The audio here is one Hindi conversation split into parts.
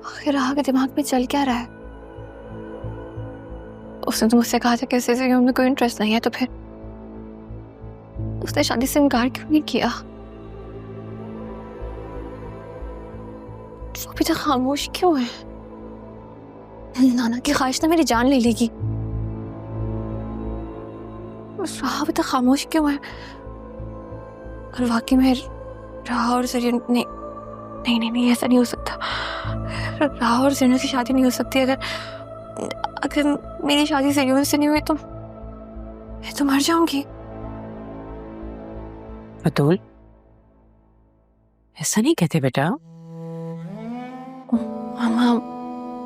आखिर राह के दिमाग में चल क्या रहा है? उसने तो मुझसे कहा था कि उसे में कोई इंटरेस्ट नहीं है, तो फिर उसने शादी से इनकार क्यों नहीं किया? वो अभी तक खामोश क्यों है? नाना की ख्वाहिश ना मेरी जान ले लेगी। राह अभी तक खामोश क्यों है? और वाकई में राह और जरीन नहीं नहीं नहीं नहीं, ऐसा नहीं हो सकता। राह और जरीन की शादी नहीं हो सकती। अगर अगर मेरी शादी जरीन से नहीं हुई तो मैं तो मर जाऊंगी। अतुल, ऐसा नहीं कहते बेटा। मामा,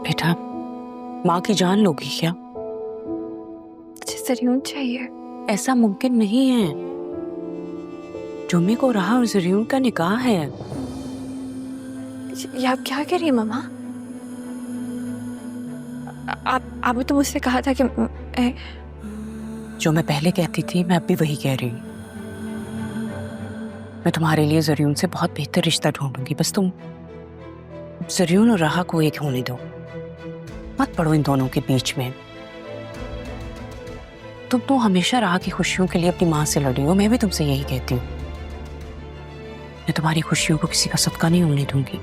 बेटा, माँ की जान लोगी क्या? मुझे जरीन चाहिए। ऐसा मुमकिन नहीं है। जुम्मी को राह और जरीन का निकाह है। ये आप क्या कह रही हैं मामा? आपने तो मुझसे कहा था कि जो मैं पहले कहती थी मैं अब भी वही कह रही हूँ। मैं तुम्हारे लिए जरीन से बहुत बेहतर रिश्ता ढूंढूंगी, बस तुम जरीन और राह को एक होने दो। मत पड़ो इन दोनों के बीच में। तुम तो हमेशा राह की खुशियों के लिए अपनी माँ से लड़ी हो। मैं भी तुमसे यही कहती हूँ। मैं तुम्हारी खुशियों को किसी का सदका नहीं होने दूंगी।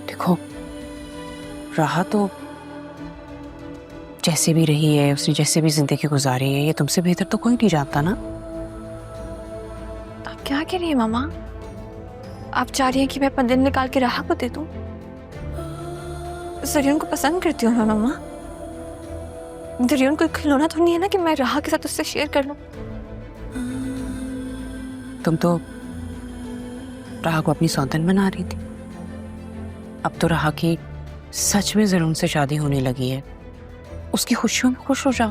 देखो, राह तो जैसे भी रही है, उसने जैसे भी जिंदगी गुजारी है, ये तुमसे बेहतर तो कोई नहीं जानता ना। आप क्या कह रही हैं मामा? आप चाह रही हैं कि मैं अपना दिल निकाल के राह को दे दूं? जरीन को पसंद करती हूँ मैं मामा। जरीन कोई खिलौना तो नहीं है ना कि मैं राह के साथ उससे शेयर कर लूं। तुम तो राह को अपनी सौतन बना रही थी। अब तो राह की सच में जरूर से शादी होने लगी है। उसकी खुशियों में खुश हो जाओ।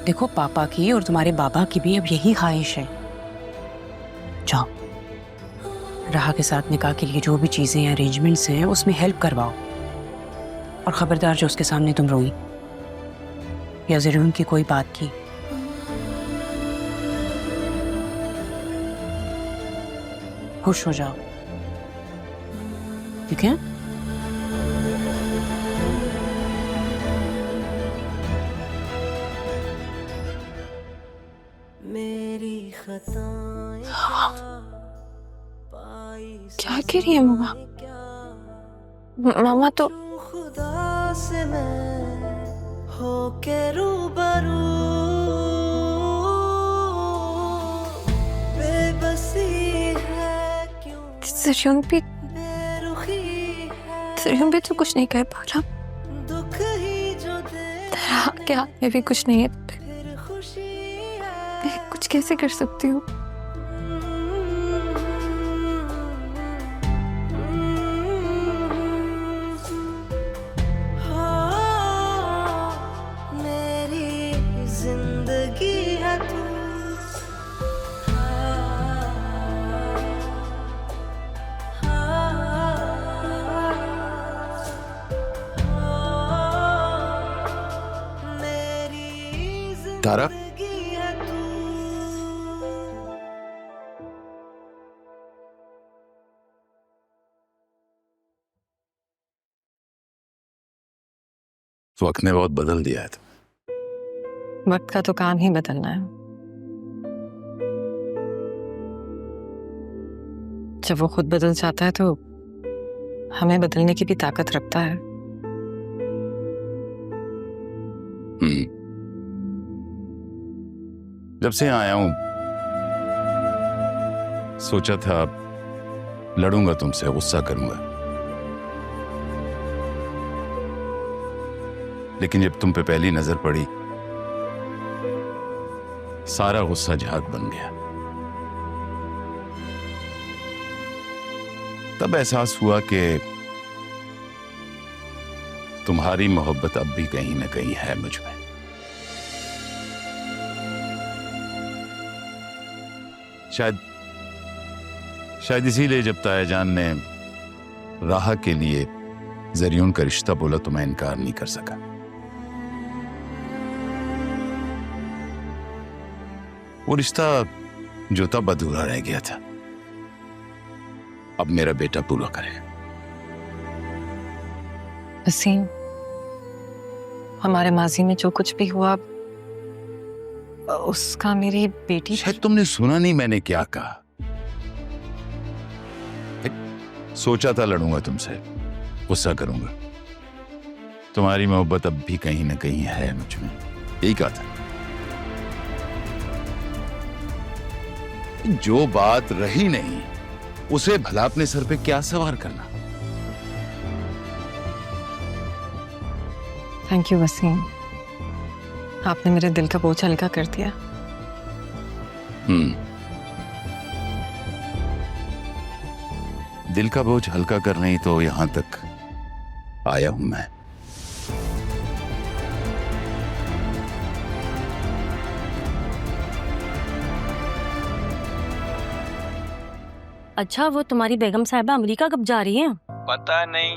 देखो, पापा की और तुम्हारे बाबा की भी अब यही ख्वाहिश है। जाओ, राह के साथ निकाह के लिए जो भी चीजें अरेंजमेंट्स हैं उसमें हेल्प करवाओ। और खबरदार, जो उसके सामने तुम रोई या जरूर की कोई बात की, खुश हो जाओ, ठीक है? क्या कह रही है मामा? मामा तो खुदा से मैं होके रूबरू, बेबसी है क्यों, जरीन भी तो कुछ नहीं कह पा रहा। दुख ही जो दे राह के हाथ में भी कुछ नहीं है। फिर खुशी मैं कुछ कैसे कर सकती हूँ? मेरी जिंदगी है तू। तारा, वक्त ने बहुत बदल दिया है। वक्त का तो काम ही बदलना है। जब वो खुद बदल जाता है तो हमें बदलने की भी ताकत रखता है। जब से आया हूं सोचा था लड़ूंगा तुमसे, गुस्सा करूंगा, लेकिन जब तुम पे पहली नजर पड़ी सारा गुस्सा झाग बन गया। तब एहसास हुआ कि तुम्हारी मोहब्बत अब भी कहीं ना कहीं है मुझ में। शायद इसीलिए जब तायाजान ने राह के लिए जरीन का रिश्ता बोला तो मैं इनकार नहीं कर सका। वो रिश्ता जो तब अधूरा रह गया था, अब मेरा बेटा पूरा करे। वसीम, हमारे माजी में जो कुछ भी हुआ उसका मेरी बेटी शायद तुमने सुना नहीं मैंने क्या कहा। सोचा था लड़ूंगा तुमसे, गुस्सा करूंगा। तुम्हारी मोहब्बत अब भी कहीं ना कहीं है मुझ में, यही कहा था। जो बात रही नहीं उसे भला अपने सर पे क्या सवार करना। थैंक यू वसीम, आपने मेरे दिल का बोझ हल्का कर दिया। दिल का बोझ हल्का करने ही तो यहां तक आया हूं मैं। अच्छा, वो तुम्हारी बेगम साहिबा अमेरिका कब जा रही हैं? पता नहीं,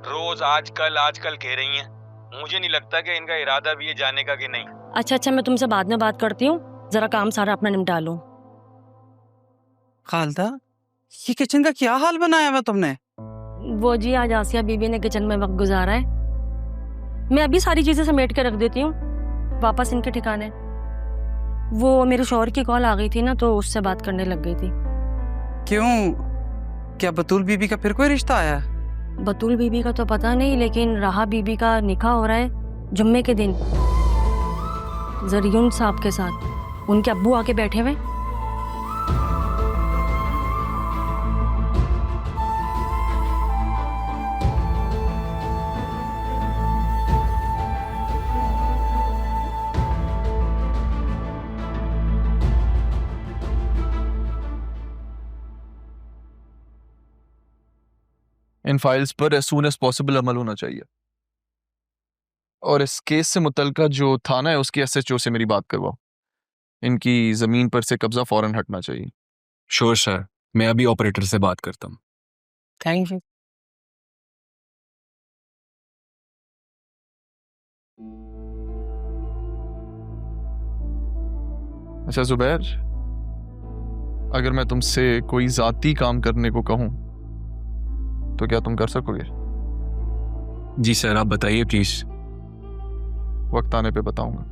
रोज आजकल कह रही हैं। मुझे नहीं लगता कि इनका इरादा भी है जाने का कि नहीं। अच्छा, मैं तुमसे बाद में बात करती हूँ, जरा काम सारा अपना निपटा लो। खालदा, ये किचन का क्या हाल बनाया हुआ तुमने? वो जी, आज आसिया बीबी ने किचन में वक्त गुजारा है। मैं अभी सारी चीजें समेट के रख देती हूँ, वापस इनके ठिकाने। वो मेरे शौहर की कॉल आ गई थी ना, तो उससे बात करने लग गई थी। क्यों, क्या बतूल बीबी का फिर कोई रिश्ता आया? बतूल बीबी का तो पता नहीं, लेकिन राहा बीबी का निकाह हो रहा है जुम्मे के दिन जरियुन साहब के साथ। उनके अब्बू आके बैठे हुए। इन फाइल्स पर एज सून एज पॉसिबल अमल होना चाहिए, और इस केस से मुतल्लिका जो थाना है उसकी एसएचओ से मेरी बात करवाओ। इनकी जमीन पर से कब्जा फौरन हटना चाहिए। श्योर सर, मैं अभी ऑपरेटर से बात करता हूँ। Thank you. अच्छा जुबैर, अगर मैं तुमसे कोई जाती काम करने को कहूँ तो क्या तुम कर सकोगे? जी सर, आप बताइए प्लीज। वक्त आने पे बताऊंगा।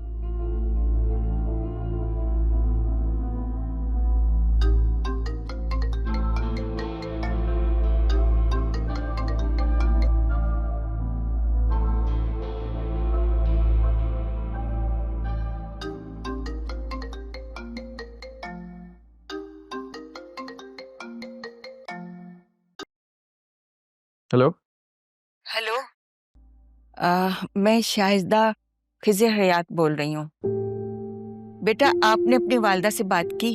हेलो। हेलो, मैं शाहिदा खिज़र हयात बोल रही हूँ। बेटा, आपने अपनी वालिदा से बात की?